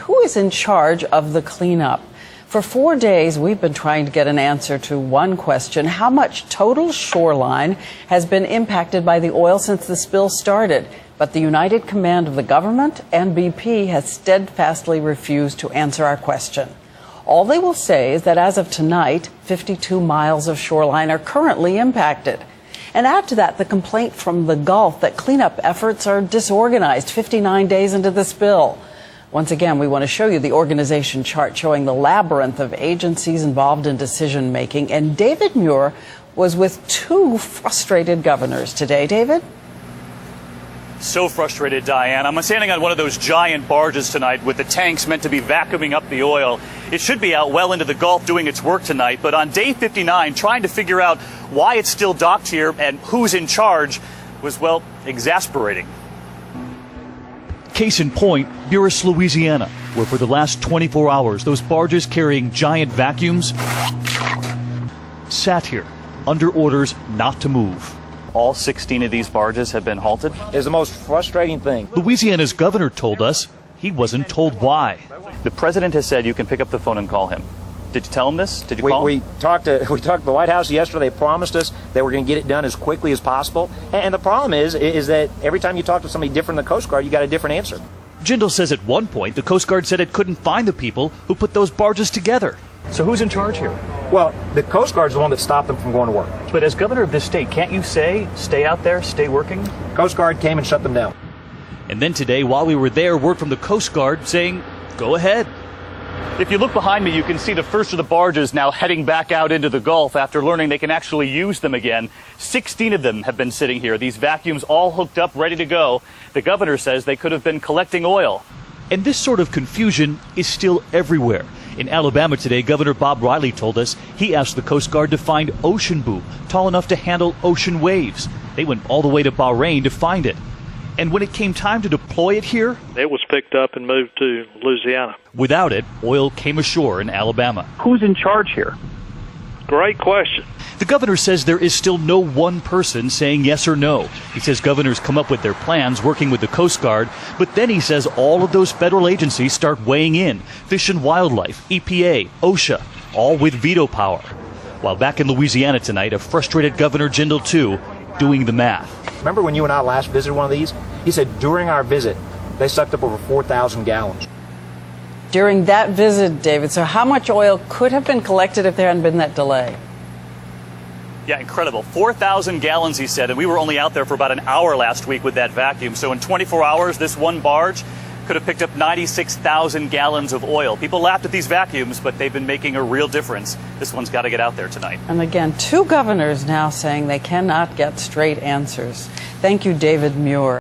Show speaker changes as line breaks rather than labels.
who is in charge of the cleanup? For 4 days, we've been trying to get an answer to one question: how much total shoreline has been impacted by the oil since the spill started? But the united command of the government and BP has steadfastly refused to answer our question. All they will say is that as of tonight, 52 miles of shoreline are currently impacted. And add to that the complaint from the Gulf that cleanup efforts are disorganized 59 days into the spill. Once again, we want to show you the organization chart showing the labyrinth of agencies involved in decision making. And David Muir was with two frustrated governors today. David?
So frustrated, Diane. I'm standing on one of those giant barges tonight with the tanks meant to be vacuuming up the oil. It should be out well into the Gulf doing its work tonight, but on day 59, trying to figure out why it's still docked here and who's in charge was, well, exasperating.
Case in point, Barges, Louisiana, where for the last 24 hours, those barges carrying giant vacuums sat here under orders not to move.
All 16 of these barges have been halted.
Is the most frustrating thing.
Louisiana's governor told us he wasn't told why.
The president has said you can pick up the phone and call him. Did you tell him this? Did you call him?
We talked to the White House yesterday. They promised us they were going to get it done as quickly as possible. And the problem is that every time you talk to somebody different in the Coast Guard, you got a different answer.
Jindal says at one point the Coast Guard said it couldn't find the people who put those barges together.
So who's in charge here?
Well, the Coast Guard's the one that stopped them from going to work.
But as governor of this state, can't you say, stay out there, stay working?
Coast Guard came and shut them down.
And then today, while we were there, word from the Coast Guard saying, go ahead.
If you look behind me, you can see the first of the barges now heading back out into the Gulf after learning they can actually use them again. 16 of them have been sitting here. These vacuums all hooked up, ready to go. The governor says they could have been collecting oil.
And this sort of confusion is still everywhere. In Alabama today, Governor Bob Riley told us he asked the Coast Guard to find ocean boom tall enough to handle ocean waves. They went all the way to Bahrain to find it. And when it came time to deploy it here,
it was picked up and moved to Louisiana.
Without it, oil came ashore in Alabama.
Who's in charge here?
Great question.
The governor says there is still no one person saying yes or no. He says governors come up with their plans working with the Coast Guard, but then he says all of those federal agencies start weighing in. Fish and Wildlife, EPA, OSHA, all with veto power. While back in Louisiana tonight, a frustrated Governor Jindal, too, doing the math.
Remember when you and I last visited one of these? He said during our visit, they sucked up over 4,000 gallons.
During that visit, David, so how much oil could have been collected if there hadn't been that delay?
Yeah, incredible. 4,000 gallons, he said, and we were only out there for about an hour last week with that vacuum. So in 24 hours, this one barge could have picked up 96,000 gallons of oil. People laughed at these vacuums, but they've been making a real difference. This one's got to get out there tonight.
And again, two governors now saying they cannot get straight answers. Thank you, David Muir.